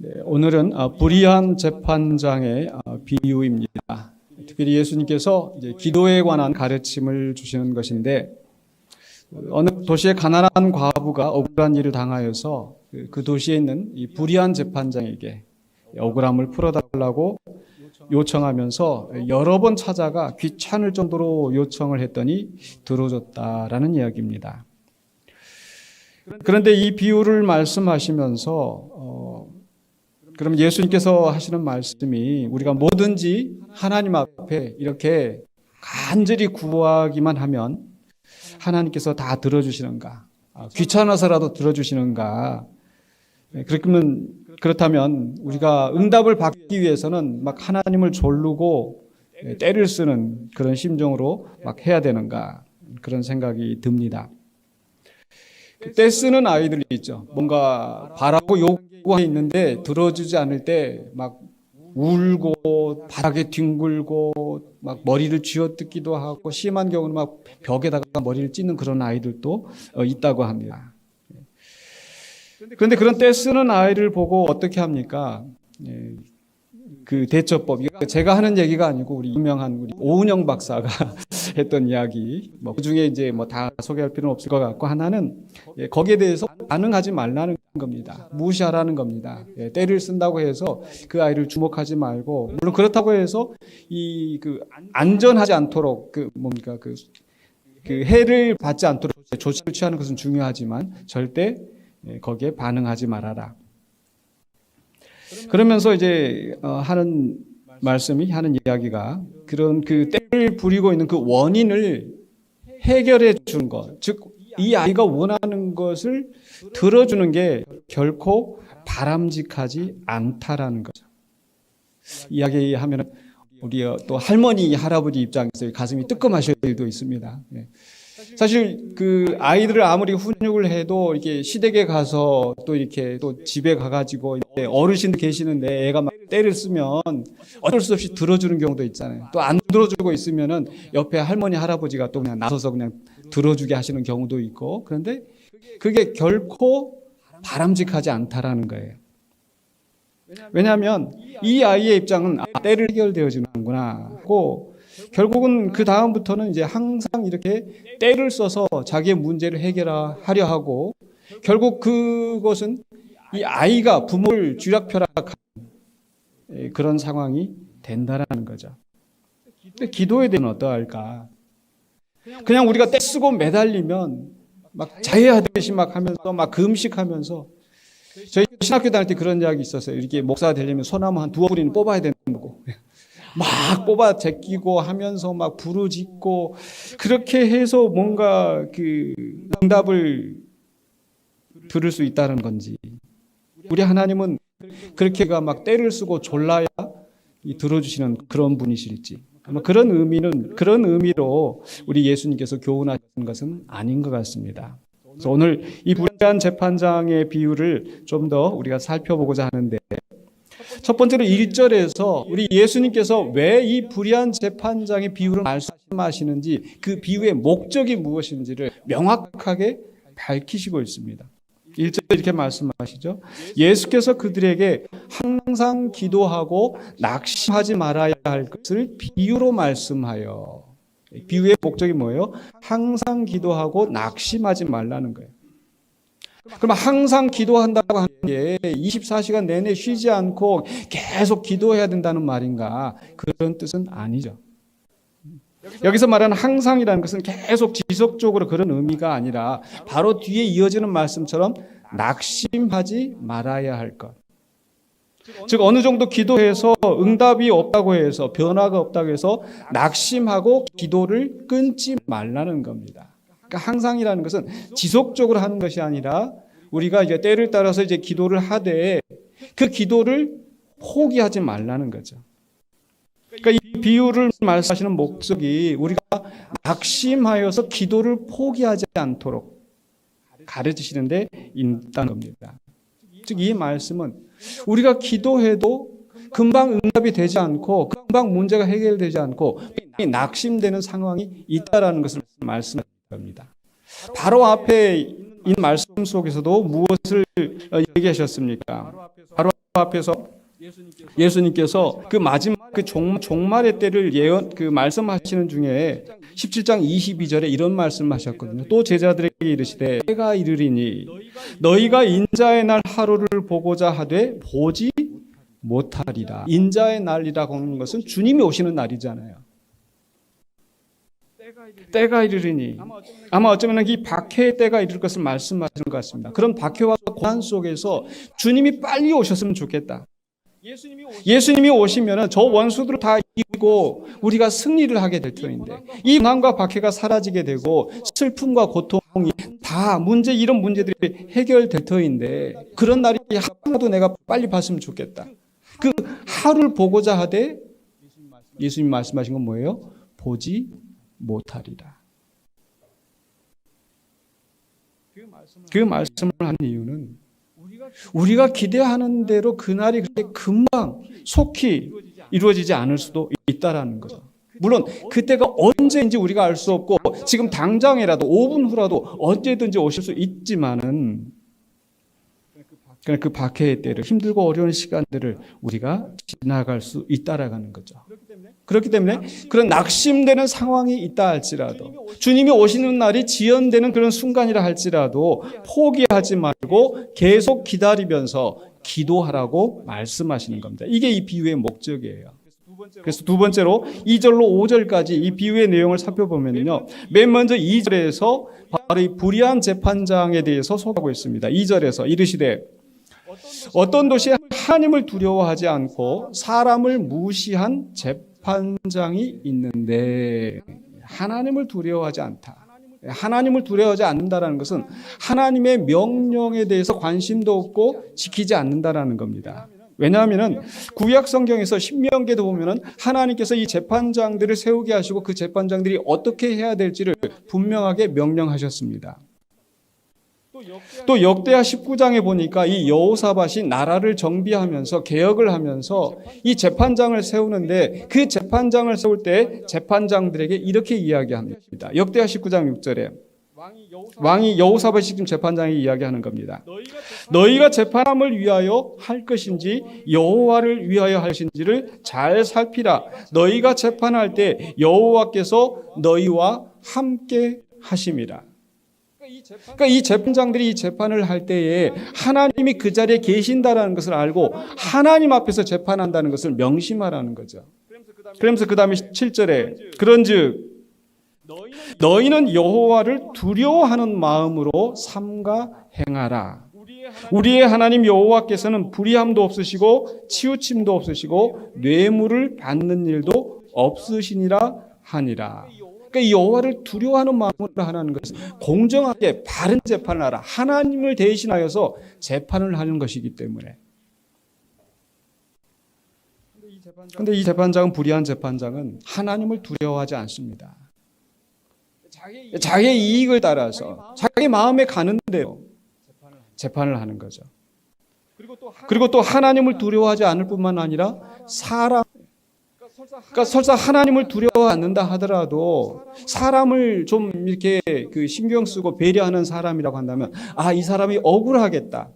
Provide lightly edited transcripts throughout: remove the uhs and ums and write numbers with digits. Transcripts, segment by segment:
네, 오늘은 불의한 재판장의 비유입니다. 특별히 예수님께서 이제 기도에 관한 가르침을 주시는 것인데, 어느 도시의 가난한 과부가 억울한 일을 당하여서 그 도시에 있는 이 불의한 재판장에게 억울함을 풀어달라고 요청하면서 여러 번 찾아가 귀찮을 정도로 요청을 했더니 들어줬다라는 이야기입니다. 그런데 이 비유를 말씀하시면서 그럼 예수님께서 하시는 말씀이 우리가 뭐든지 하나님 앞에 이렇게 간절히 구하기만 하면 하나님께서 다 들어주시는가? 귀찮아서라도 들어주시는가? 그렇다면 우리가 응답을 받기 위해서는 막 하나님을 졸르고 때를 쓰는 그런 심정으로 막 해야 되는가? 그런 생각이 듭니다. 때 쓰는 아이들이 있죠. 뭔가 바라고 요구하고 있는데 들어주지 않을 때 막 울고 바닥에 뒹굴고 막 머리를 쥐어뜯기도 하고 심한 경우는 막 벽에다가 머리를 찢는 그런 아이들도 있다고 합니다. 그런데 그런 때 쓰는 아이를 보고 어떻게 합니까? 그 대처법, 제가 하는 얘기가 아니고 우리 유명한 우리 오은영 박사가 했던 이야기, 그 중에 이제 다 소개할 필요는 없을 것 같고, 하나는 거기에 대해서 반응하지 말라는 겁니다. 무시하라는 겁니다. 때를 쓴다고 해서 그 아이를 주목하지 말고, 물론 그렇다고 해서 안전하지 않도록 그 해를 받지 않도록 조치를 취하는 것은 중요하지만 절대 거기에 반응하지 말아라. 그러면서 이제 하는 이야기가 그런 그 때를 부리고 있는 그 원인을 해결해 주는 것, 즉 이 아이가 원하는 것을 들어주는 게 결코 바람직하지 않다라는 거죠. 이야기하면 우리 또 할머니, 할아버지 입장에서 가슴이 뜨끔하실 때도 있습니다. 사실 그 아이들을 아무리 훈육을 해도 이렇게 시댁에 가서 또 이렇게 또 집에 가가지고 어르신들 계시는데 애가 막 때를 쓰면 어쩔 수 없이 들어주는 경우도 있잖아요. 또 안 들어주고 있으면은 옆에 할머니, 할아버지가 또 그냥 나서서 그냥 들어주게 하시는 경우도 있고, 그런데 그게 결코 바람직하지 않다라는 거예요. 왜냐하면 이 아이의 입장은 때를 해결되어지는구나 하고, 결국은 그 다음부터는 이제 항상 이렇게 때를 써서 자기의 문제를 해결하려 하고, 결국 그것은 이 아이가 부모를 쥐락펴락하는 그런 상황이 된다라는 거죠. 근데 기도에 대해서는 어떠할까? 그냥 우리가 때 쓰고 매달리면 막 자해하듯이 막 하면서 막 금식하면서, 저희 신학교 다닐 때 그런 이야기 있었어요. 이렇게 목사가 되려면 소나무 한 두어 뿌리는 뽑아야 되는 거고, 막 뽑아 제끼고 하면서 막 부르짖고, 그렇게 해서 뭔가 그 응답을 들을 수 있다는 건지, 우리 하나님은 그렇게가 막 때를 쓰고 졸라야 들어주시는 그런 분이실지, 아마 그런 의미로 우리 예수님께서 교훈하신 것은 아닌 것 같습니다. 그래서 오늘 이 불의한 재판장의 비유를 좀 더 우리가 살펴보고자 하는데, 첫 번째로 1절에서 우리 예수님께서 왜 이 불의한 재판장의 비유를 말씀하시는지, 그 비유의 목적이 무엇인지를 명확하게 밝히시고 있습니다. 1절에 이렇게 말씀하시죠. 예수께서 그들에게 항상 기도하고 낙심하지 말아야 할 것을 비유로 말씀하여. 비유의 목적이 뭐예요? 항상 기도하고 낙심하지 말라는 거예요. 그럼 항상 기도한다고 하는 게 24시간 내내 쉬지 않고 계속 기도해야 된다는 말인가? 그런 뜻은 아니죠. 여기서 말하는 항상이라는 것은 계속 지속적으로 그런 의미가 아니라, 바로 뒤에 이어지는 말씀처럼 낙심하지 말아야 할 것. 즉 어느 정도 기도해서 응답이 없다고 해서, 변화가 없다고 해서 낙심하고 기도를 끊지 말라는 겁니다. 그러니까 항상이라는 것은 지속적으로 하는 것이 아니라, 우리가 이제 때를 따라서 이제 기도를 하되 그 기도를 포기하지 말라는 거죠. 그러니까 이 비유를 말씀하시는 목적이 우리가 낙심하여서 기도를 포기하지 않도록 가르치시는데 있다는 겁니다. 즉 이 말씀은 우리가 기도해도 금방 응답이 되지 않고 금방 문제가 해결되지 않고 낙심되는 상황이 있다라는 것을 말씀하는 겁니다. 바로 앞에 이 말씀 속에서도 무엇을 얘기하셨습니까? 바로 앞에서 예수님께서 그 마지막 그 종말의 때를 말씀하시는 중에 17장 22절에 이런 말씀하셨거든요. 또 제자들에게 이르시되 때가 이르리니 너희가 인자의 날 하루를 보고자 하되 보지 못하리라. 인자의 날이라고 하는 것은 주님이 오시는 날이잖아요. 때가 이르리니 아마 어쩌면 이 박해의 때가 이를 것을 말씀하시는 것 같습니다. 그런 박해와 고난 속에서 주님이 빨리 오셨으면 좋겠다. 예수님이 오시면 저 원수들을 다 이기고 우리가 승리를 하게 될 터인데 이 고난과 박해가 사라지게 되고 슬픔과 고통이 다 이런 문제들이 해결될 터인데 그런 날이 하루도 내가 빨리 봤으면 좋겠다. 그 하루를 보고자 하되 예수님 말씀하신 건 뭐예요? 보지 못하리라. 그 말씀을 한 이유는 우리가 기대하는 대로 그날이 그렇게 금방 속히 이루어지지 않을 수도 있다라는 거죠. 물론 그때가 언제인지 우리가 알 수 없고 지금 당장이라도 5분 후라도 언제든지 오실 수 있지만은 그 박해의 때를 힘들고 어려운 시간들을 우리가 지나갈 수 있다라는 거죠. 그렇기 때문에 그런 낙심되는 상황이 있다 할지라도 주님이 오시는 날이 지연되는 그런 순간이라 할지라도 포기하지 말고 계속 기다리면서 기도하라고 말씀하시는 겁니다. 이게 이 비유의 목적이에요. 그래서 두 번째로 2절로 5절까지 이 비유의 내용을 살펴보면요. 맨 먼저 2절에서 바로 이 불의한 재판장에 대해서 소개하고 있습니다. 2절에서 이르시되 어떤 도시에 하나님을 두려워하지 않고 사람을 무시한 재판장이 있는데 하나님을 두려워하지 않다. 하나님을 두려워하지 않는다는 것은 하나님의 명령에 대해서 관심도 없고 지키지 않는다는 겁니다. 왜냐하면 구약 성경에서 신명기에도 보면은 하나님께서 이 재판장들을 세우게 하시고 그 재판장들이 어떻게 해야 될지를 분명하게 명령하셨습니다. 또 역대하 19장에 보니까 이 여호사밧이 나라를 정비하면서 개혁을 하면서 이 재판장을 세우는데 그 재판장을 세울 때 재판장들에게 이렇게 이야기합니다. 역대하 19장 6절에 왕이 여호사밧이 지금 재판장이 이야기하는 겁니다. 너희가 재판함을 위하여 할 것인지 여호와를 위하여 할 것인지를 잘 살피라. 너희가 재판할 때 여호와께서 너희와 함께 하심이라. 그러니까 이 재판장들이 이 재판을 할 때에 하나님이 그 자리에 계신다라는 것을 알고 하나님 앞에서 재판한다는 것을 명심하라는 거죠. 그러면서 그 다음에 7절에 그런즉 너희는 여호와를 두려워하는 마음으로 삼가 행하라. 우리의 하나님 여호와께서는 불의함도 없으시고 치우침도 없으시고 뇌물을 받는 일도 없으시니라 하니라. 그러니까 이 여호와를 두려워하는 마음으로 하는 것은 공정하게 바른 재판을 하라. 하나님을 대신하여서 재판을 하는 것이기 때문에. 그런데 이 재판장은 불의한 재판장은 하나님을 두려워하지 않습니다. 자기의 이익을 따라서 자기 마음에 가는 대로 재판을 하는 거죠. 그리고 또 하나님을 두려워하지 않을 뿐만 아니라 그러니까 설사 하나님을 두려워하지 않는다 하더라도 사람을 좀 이렇게 그 신경 쓰고 배려하는 사람이라고 한다면 이 사람이 억울하겠다.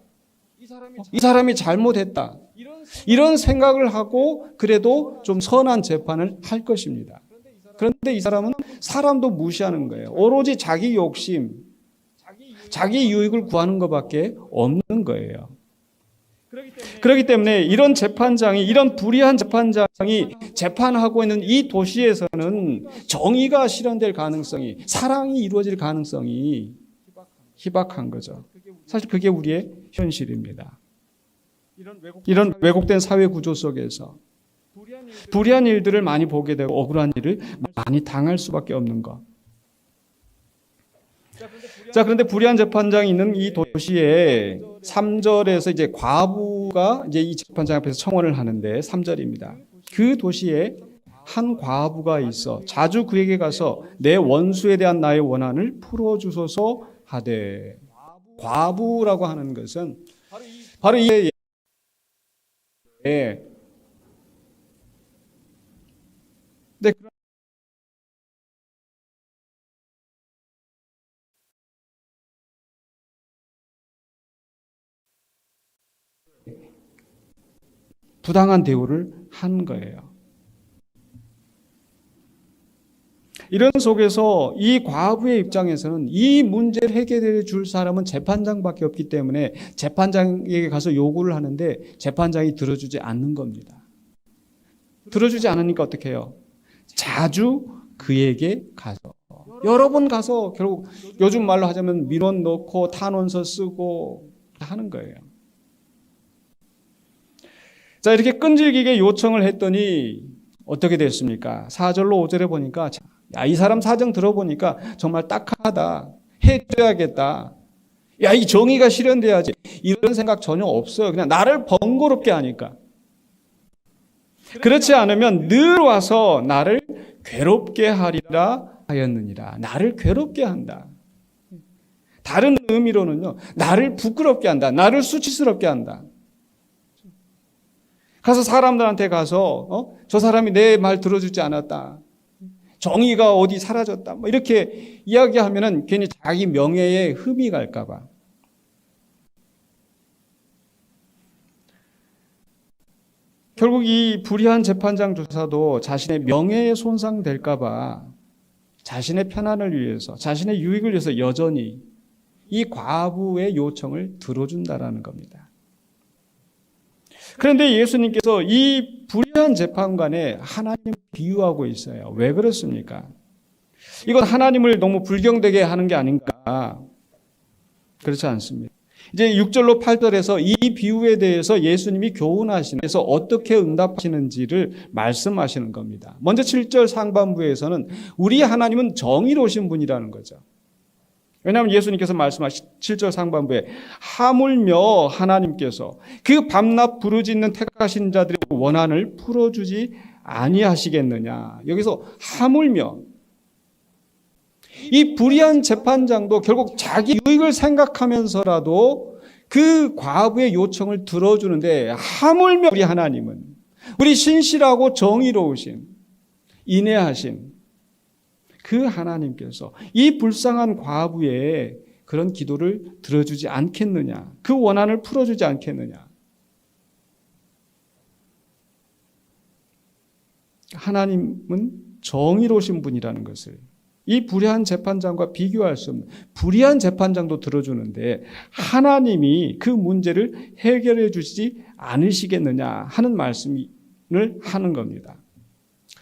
이 사람이 잘못했다. 이런 생각을 하고 그래도 좀 선한 재판을 할 것입니다. 그런데 이 사람은 사람도 무시하는 거예요. 오로지 자기 욕심, 자기 유익을 구하는 것밖에 없는 거예요. 그렇기 때문에 이런 불의한 재판장이 재판하고 있는 이 도시에서는 정의가 실현될 가능성이, 사랑이 이루어질 가능성이 희박한 거죠. 사실 그게 우리의 현실입니다. 이런 왜곡된 사회 구조 속에서 불의한 일들을 많이 보게 되고 억울한 일을 많이 당할 수밖에 없는 것. 자, 그런데 불의한 재판장이 있는 이 도시에 3절에서 이제 과부가 이제 이 재판장 앞에서 청원을 하는데 3절입니다. 그 도시에 한 과부가 있어 자주 그에게 가서 내 원수에 대한 나의 원한을 풀어주소서 하되. 과부라고 하는 것은 바로 이 네, 부당한 대우를 한 거예요. 이런 속에서 이 과부의 입장에서는 이 문제를 해결해 줄 사람은 재판장밖에 없기 때문에 재판장에게 가서 요구를 하는데 재판장이 들어주지 않는 겁니다. 들어주지 않으니까 어떻게 해요? 자주 그에게 가서 여러 번 가서 결국 요즘 말로 하자면 민원 넣고 탄원서 쓰고 하는 거예요. 자, 이렇게 끈질기게 요청을 했더니 어떻게 됐습니까? 4절로 5절에 보니까 야, 이 사람 사정 들어보니까 정말 딱하다. 해줘야겠다. 야, 이 정의가 실현돼야지. 이런 생각 전혀 없어요. 그냥 나를 번거롭게 하니까. 그렇지 않으면 늘 와서 나를 괴롭게 하리라 하였느니라. 나를 괴롭게 한다. 다른 의미로는요, 나를 부끄럽게 한다. 나를 수치스럽게 한다. 가서 사람들한테 가서 저 사람이 내 말 들어주지 않았다. 정의가 어디 사라졌다. 뭐 이렇게 이야기하면은 괜히 자기 명예에 흠이 갈까 봐. 결국 이 불의한 재판장 조사도 자신의 명예에 손상될까 봐 자신의 편안을 위해서, 자신의 유익을 위해서 여전히 이 과부의 요청을 들어준다라는 겁니다. 그런데 예수님께서 이 불의한 재판관에 하나님을 비유하고 있어요. 왜 그렇습니까? 이건 하나님을 너무 불경되게 하는 게 아닌가? 그렇지 않습니다. 이제 6절로 8절에서 이 비유에 대해서 예수님이 교훈하시면서 어떻게 응답하시는지를 말씀하시는 겁니다. 먼저 7절 상반부에서는 우리 하나님은 정의로우신 분이라는 거죠. 왜냐하면 예수님께서 말씀하신 7절 상반부에 하물며 하나님께서 그 밤낮 부르짖는 택하신 자들의 원한을 풀어주지 아니하시겠느냐. 여기서 하물며 이 불의한 재판장도 결국 자기 유익을 생각하면서라도 그 과부의 요청을 들어주는데 하물며 우리 하나님은 우리 신실하고 정의로우신 인애하신 그 하나님께서 이 불쌍한 과부의 그런 기도를 들어주지 않겠느냐. 그 원한을 풀어주지 않겠느냐. 하나님은 정의로우신 분이라는 것을 이 불의한 재판장과 비교할 수 없는 불의한 재판장도 들어주는데 하나님이 그 문제를 해결해 주시지 않으시겠느냐 하는 말씀을 하는 겁니다.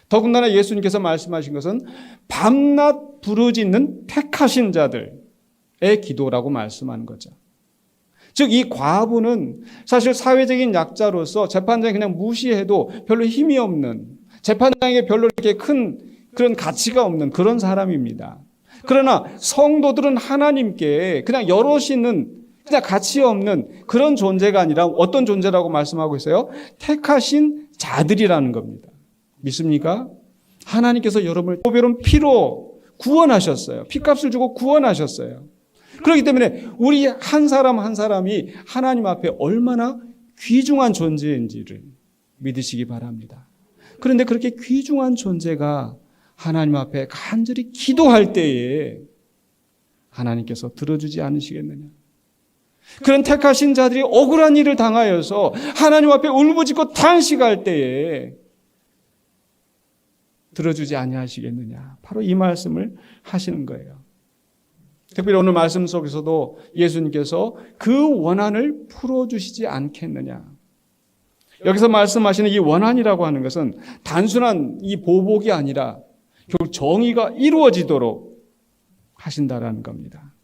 더군다나 예수님께서 말씀하신 것은 밤낮 부르짖는 택하신 자들의 기도라고 말씀하는 거죠. 즉 이 과부는 사실 사회적인 약자로서 재판장이 그냥 무시해도 별로 힘이 없는, 재판장에게 별로 이렇게 큰 그런 가치가 없는 그런 사람입니다. 그러나 성도들은 하나님께 그냥 여럿이 있는 그냥 가치 없는 그런 존재가 아니라 어떤 존재라고 말씀하고 있어요? 택하신 자들이라는 겁니다. 믿습니까? 하나님께서 여러분을 보배로운 피로 구원하셨어요. 피값을 주고 구원하셨어요. 그렇기 때문에 우리 한 사람 한 사람이 하나님 앞에 얼마나 귀중한 존재인지를 믿으시기 바랍니다. 그런데 그렇게 귀중한 존재가 하나님 앞에 간절히 기도할 때에 하나님께서 들어주지 않으시겠느냐. 그런 택하신 자들이 억울한 일을 당하여서 하나님 앞에 울부짖고 탄식할 때에 들어주지 아니하시겠느냐. 바로 이 말씀을 하시는 거예요. 특별히 오늘 말씀 속에서도 예수님께서 그 원한을 풀어주시지 않겠느냐. 여기서 말씀하시는 이 원한이라고 하는 것은 단순한 이 보복이 아니라 결국 정의가 이루어지도록 하신다라는 겁니다.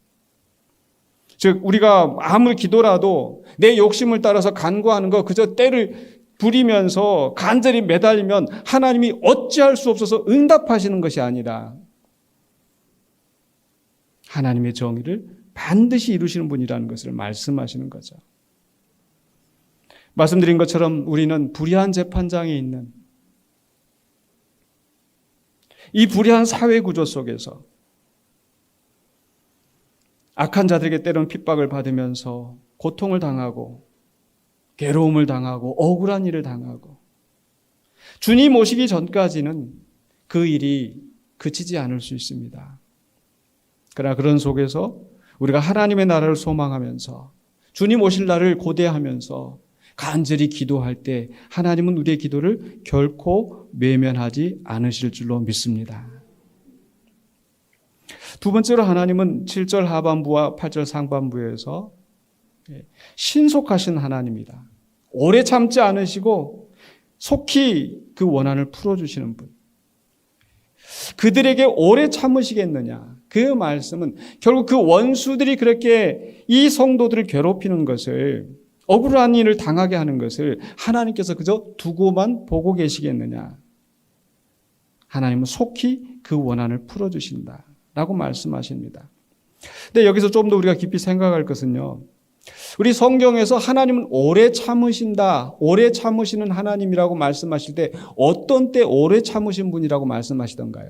즉 우리가 아무리 기도라도 내 욕심을 따라서 간구하는 거 그저 때를 부리면서 간절히 매달리면 하나님이 어찌할 수 없어서 응답하시는 것이 아니라 하나님의 정의를 반드시 이루시는 분이라는 것을 말씀하시는 거죠. 말씀드린 것처럼 우리는 불의한 재판장에 있는 이 불의한 사회 구조 속에서 악한 자들에게 때론 핍박을 받으면서 고통을 당하고 괴로움을 당하고 억울한 일을 당하고 주님 오시기 전까지는 그 일이 그치지 않을 수 있습니다. 그러나 그런 속에서 우리가 하나님의 나라를 소망하면서 주님 오실 날을 고대하면서 간절히 기도할 때 하나님은 우리의 기도를 결코 외면하지 않으실 줄로 믿습니다. 두 번째로 하나님은 7절 하반부와 8절 상반부에서 신속하신 하나님이다. 오래 참지 않으시고 속히 그 원한을 풀어주시는 분. 그들에게 오래 참으시겠느냐. 그 말씀은 결국 그 원수들이 그렇게 이 성도들을 괴롭히는 것을, 억울한 일을 당하게 하는 것을 하나님께서 그저 두고만 보고 계시겠느냐. 하나님은 속히 그 원한을 풀어주신다 라고 말씀하십니다. 근데 여기서 좀 더 우리가 깊이 생각할 것은요, 우리 성경에서 하나님은 오래 참으신다, 오래 참으시는 하나님이라고 말씀하실 때 어떤 때 오래 참으신 분이라고 말씀하시던가요?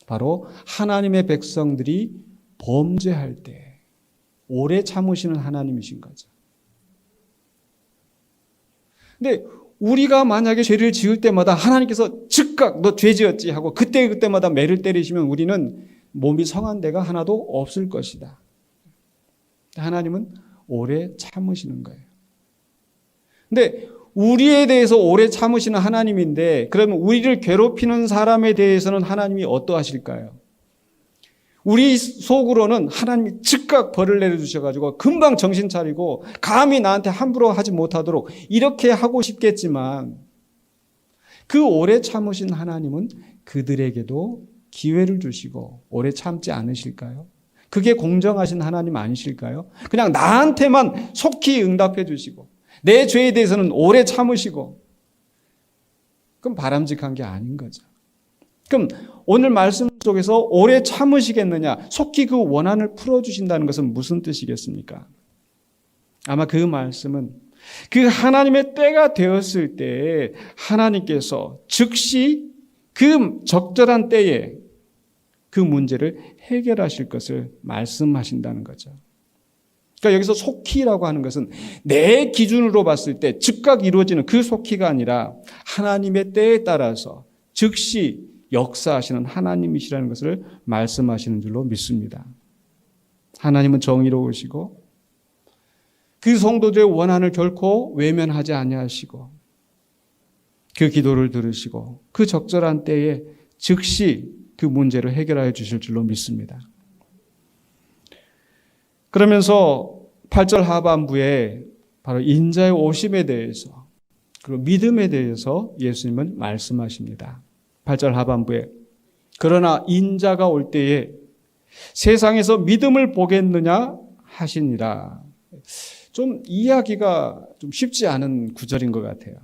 바로 하나님의 백성들이 범죄할 때 오래 참으시는 하나님이신 거죠. 근데 우리가 만약에 죄를 지을 때마다 하나님께서 즉각 너 죄 지었지 하고 그때마다 매를 때리시면 우리는 몸이 성한 데가 하나도 없을 것이다. 하나님은 오래 참으시는 거예요. 근데 우리에 대해서 오래 참으시는 하나님인데, 그러면 우리를 괴롭히는 사람에 대해서는 하나님이 어떠하실까요? 우리 속으로는 하나님이 즉각 벌을 내려주셔가지고 금방 정신 차리고 감히 나한테 함부로 하지 못하도록 이렇게 하고 싶겠지만, 그 오래 참으신 하나님은 그들에게도 기회를 주시고 오래 참지 않으실까요? 그게 공정하신 하나님 아니실까요? 그냥 나한테만 속히 응답해 주시고 내 죄에 대해서는 오래 참으시고, 그럼 바람직한 게 아닌 거죠. 그럼 오늘 말씀 속에서 오래 참으시겠느냐, 속히 그 원한을 풀어주신다는 것은 무슨 뜻이겠습니까? 아마 그 말씀은 그 하나님의 때가 되었을 때 하나님께서 즉시 그 적절한 때에 그 문제를 해결하실 것을 말씀하신다는 거죠. 그러니까 여기서 속히라고 하는 것은 내 기준으로 봤을 때 즉각 이루어지는 그 속히가 아니라 하나님의 때에 따라서 즉시 역사하시는 하나님이시라는 것을 말씀하시는 줄로 믿습니다. 하나님은 정의로우시고 그 성도들의 원한을 결코 외면하지 아니하시고 그 기도를 들으시고 그 적절한 때에 즉시 그 문제를 해결하여 주실 줄로 믿습니다. 그러면서 8절 하반부에 바로 인자의 오심에 대해서 그리고 믿음에 대해서 예수님은 말씀하십니다. 8절 하반부에 그러나 인자가 올 때에 세상에서 믿음을 보겠느냐 하시니라. 좀 이해하기가 좀 쉽지 않은 구절인 것 같아요.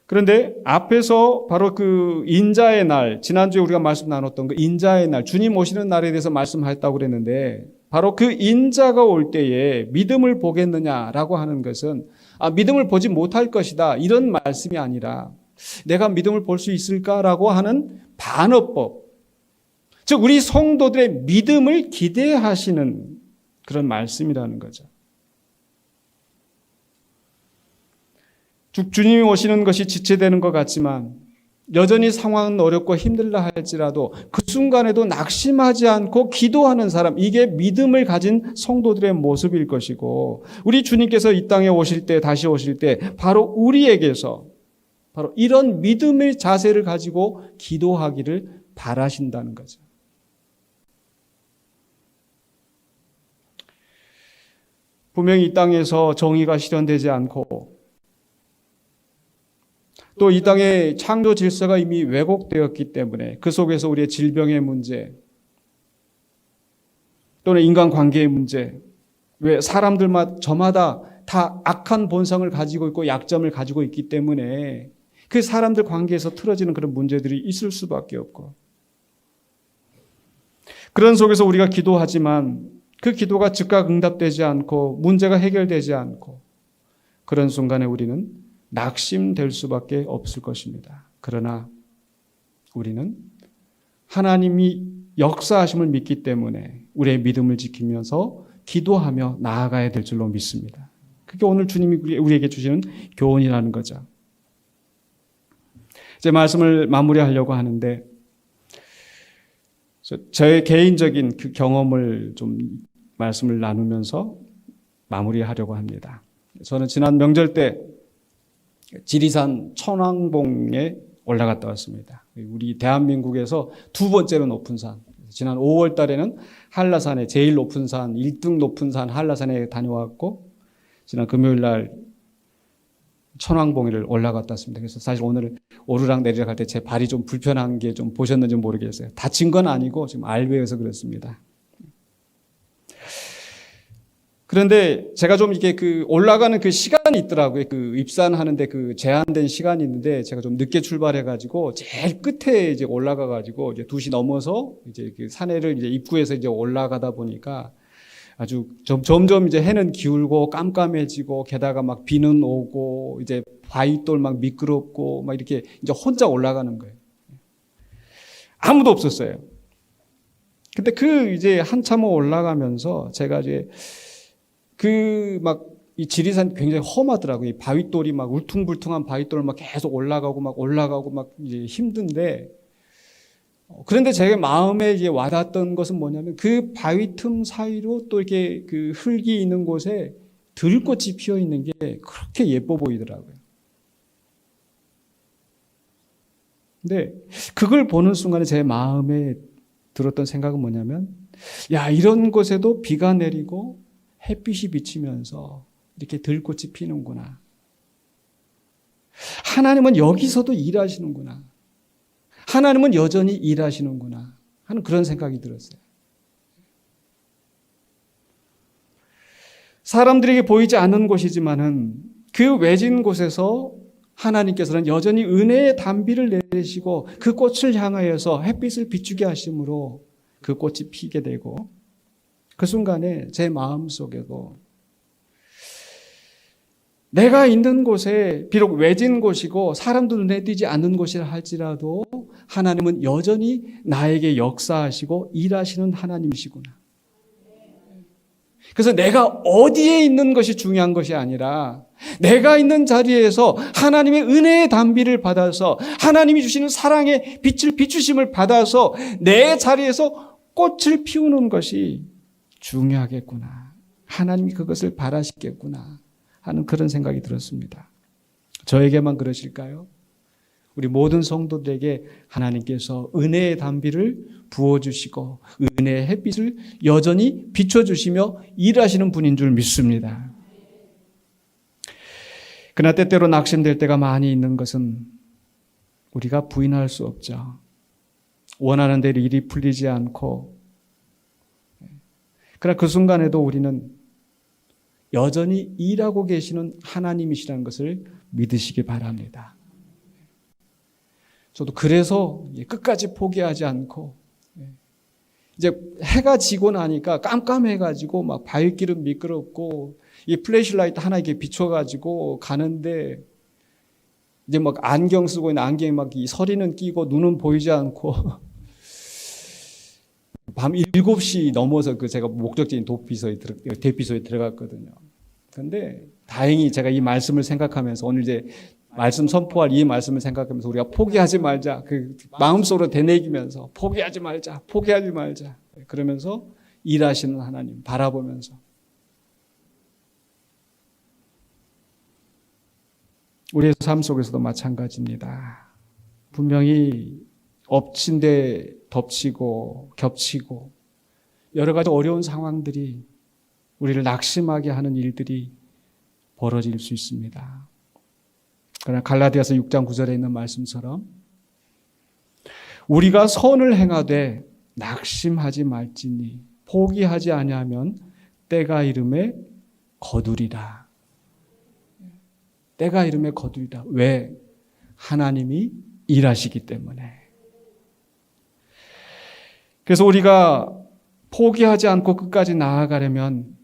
그런데 앞에서 바로 그 인자의 날, 지난주에 우리가 말씀 나눴던 그 인자의 날, 주님 오시는 날에 대해서 말씀하셨다고 그랬는데, 바로 그 인자가 올 때에 믿음을 보겠느냐라고 하는 것은 믿음을 보지 못할 것이다, 이런 말씀이 아니라 내가 믿음을 볼 수 있을까라고 하는 반어법, 즉 우리 성도들의 믿음을 기대하시는 그런 말씀이라는 거죠. 주님이 오시는 것이 지체되는 것 같지만 여전히 상황은 어렵고 힘들다 할지라도 그 순간에도 낙심하지 않고 기도하는 사람, 이게 믿음을 가진 성도들의 모습일 것이고, 우리 주님께서 이 땅에 오실 때, 다시 오실 때 바로 우리에게서 바로 이런 믿음의 자세를 가지고 기도하기를 바라신다는 거죠. 분명히 이 땅에서 정의가 실현되지 않고 또 이 땅의 창조 질서가 이미 왜곡되었기 때문에 그 속에서 우리의 질병의 문제 또는 인간관계의 문제, 왜 사람들마다 저마다 다 악한 본성을 가지고 있고 약점을 가지고 있기 때문에 그 사람들 관계에서 틀어지는 그런 문제들이 있을 수밖에 없고, 그런 속에서 우리가 기도하지만 그 기도가 즉각 응답되지 않고 문제가 해결되지 않고, 그런 순간에 우리는 낙심될 수밖에 없을 것입니다. 그러나 우리는 하나님이 역사하심을 믿기 때문에 우리의 믿음을 지키면서 기도하며 나아가야 될 줄로 믿습니다. 그게 오늘 주님이 우리에게 주시는 교훈이라는 거죠. 이제 말씀을 마무리하려고 하는데, 저의 개인적인 그 경험을 좀 말씀을 나누면서 마무리하려고 합니다. 저는 지난 명절 때 지리산 천왕봉에 올라갔다 왔습니다. 우리 대한민국에서 두 번째로 높은 산. 지난 5월 달에는 한라산에 제일 높은 산, 1등 높은 산 한라산에 다녀왔고, 지난 금요일 날 천왕봉을 올라갔다 왔습니다. 그래서 사실 오늘 오르락 내리락 할 때 제 발이 좀 불편한 게 좀 보셨는지 모르겠어요. 다친 건 아니고 지금 알배여서 그렇습니다. 그런데 제가 좀 이게 올라가는 그 시간이 있더라고요. 입산하는데 제한된 시간이 있는데 제가 좀 늦게 출발해가지고 제일 끝에 이제 올라가가지고 이제 2시 넘어서 이제 그 산에를 이제 입구에서 이제 올라가다 보니까 아주 점점 이제 해는 기울고 깜깜해지고 게다가 막 비는 오고 이제 바위돌 막 미끄럽고 막 이렇게 이제 혼자 올라가는 거예요. 아무도 없었어요. 근데 이제 한참 올라가면서 제가 이제 이 지리산 굉장히 험하더라고요. 이 바위돌이 막 울퉁불퉁한 바위돌 막 계속 올라가고 막 이제 힘든데, 그런데 제 마음에 이제 와닿았던 것은 뭐냐면 그 바위 틈 사이로 또 이렇게 그 흙이 있는 곳에 들꽃이 피어 있는 게 그렇게 예뻐 보이더라고요. 근데 그걸 보는 순간에 제 마음에 들었던 생각은 뭐냐면, 야, 이런 곳에도 비가 내리고 햇빛이 비치면서 이렇게 들꽃이 피는구나. 하나님은 여기서도 일하시는구나. 하나님은 여전히 일하시는구나 하는 그런 생각이 들었어요. 사람들에게 보이지 않는 곳이지만은 그 외진 곳에서 하나님께서는 여전히 은혜의 단비를 내리시고 그 꽃을 향하여서 햇빛을 비추게 하심으로 그 꽃이 피게 되고, 그 순간에 제 마음속에도 내가 있는 곳에 비록 외진 곳이고 사람도 눈에 띄지 않는 곳이라 할지라도 하나님은 여전히 나에게 역사하시고 일하시는 하나님이시구나. 그래서 내가 어디에 있는 것이 중요한 것이 아니라 내가 있는 자리에서 하나님의 은혜의 단비를 받아서 하나님이 주시는 사랑의 빛을 비추심을 받아서 내 자리에서 꽃을 피우는 것이 중요하겠구나. 하나님이 그것을 바라시겠구나 하는 그런 생각이 들었습니다. 저에게만 그러실까요? 우리 모든 성도들에게 하나님께서 은혜의 단비를 부어주시고 은혜의 햇빛을 여전히 비춰주시며 일하시는 분인 줄 믿습니다. 그러나 때때로 낙심될 때가 많이 있는 것은 우리가 부인할 수 없죠. 원하는 대로 일이 풀리지 않고, 그러나 그 순간에도 우리는 여전히 일하고 계시는 하나님이시라는 것을 믿으시기 바랍니다. 저도 그래서 끝까지 포기하지 않고, 이제 해가 지고 나니까 깜깜해가지고 막 바위길은 미끄럽고 이 플래시라이트 하나 이렇게 비춰가지고 가는데, 이제 막 안경 쓰고 있는 안경에 막 이 서리는 끼고 눈은 보이지 않고 밤 7시 넘어서 제가 목적지인 대피소에 들어갔거든요. 그런데 다행히 제가 이 말씀을 생각하면서 오늘 이제 말씀 선포할 이 말씀을 생각하면서 우리가 포기하지 말자. 마음속으로 되뇌기면서 포기하지 말자. 그러면서 일하시는 하나님 바라보면서 우리의 삶 속에서도 마찬가지입니다. 분명히 엎친 데 덮치고 겹치고 여러 가지 어려운 상황들이 우리를 낙심하게 하는 일들이 벌어질 수 있습니다. 그러나 갈라디아서 6장 9절에 있는 말씀처럼 우리가 선을 행하되 낙심하지 말지니 포기하지 아니하면 때가 이름에 거두리라. 때가 이름에 거두리라. 왜? 하나님이 일하시기 때문에. 그래서 우리가 포기하지 않고 끝까지 나아가려면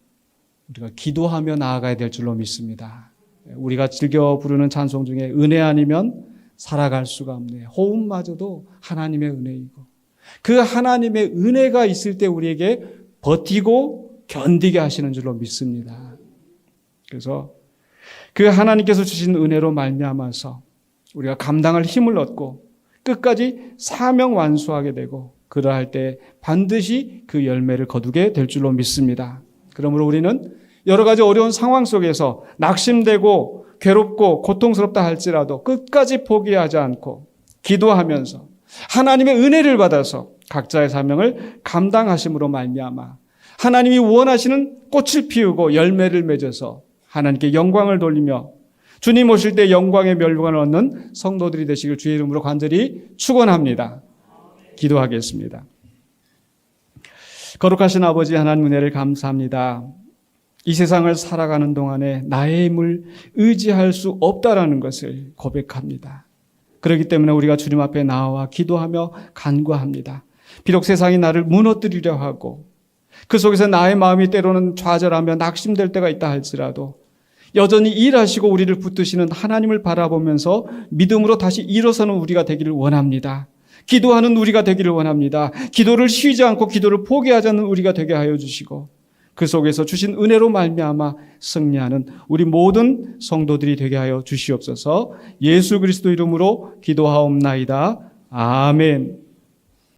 우리가 기도하며 나아가야 될 줄로 믿습니다. 우리가 즐겨 부르는 찬송 중에 은혜 아니면 살아갈 수가 없네. 호흡마저도 하나님의 은혜이고 그 하나님의 은혜가 있을 때 우리에게 버티고 견디게 하시는 줄로 믿습니다. 그래서 그 하나님께서 주신 은혜로 말미암아서 우리가 감당할 힘을 얻고 끝까지 사명 완수하게 되고 그러할 때 반드시 그 열매를 거두게 될 줄로 믿습니다. 그러므로 우리는 여러 가지 어려운 상황 속에서 낙심되고 괴롭고 고통스럽다 할지라도 끝까지 포기하지 않고 기도하면서 하나님의 은혜를 받아서 각자의 사명을 감당하심으로 말미암아 하나님이 원하시는 꽃을 피우고 열매를 맺어서 하나님께 영광을 돌리며 주님 오실 때 영광의 멸관을 얻는 성도들이 되시길 주의 이름으로 간절히 축원합니다. 기도하겠습니다. 거룩하신 아버지 하나님 은혜를 감사합니다. 이 세상을 살아가는 동안에 나의 힘을 의지할 수 없다라는 것을 고백합니다. 그렇기 때문에 우리가 주님 앞에 나와 기도하며 간구합니다. 비록 세상이 나를 무너뜨리려 하고 그 속에서 나의 마음이 때로는 좌절하며 낙심될 때가 있다 할지라도 여전히 일하시고 우리를 붙드시는 하나님을 바라보면서 믿음으로 다시 일어서는 우리가 되기를 원합니다. 기도하는 우리가 되기를 원합니다. 기도를 쉬지 않고 기도를 포기하지 않는 우리가 되게 하여 주시고 그 속에서 주신 은혜로 말미암아 승리하는 우리 모든 성도들이 되게 하여 주시옵소서. 예수 그리스도 이름으로 기도하옵나이다. 아멘.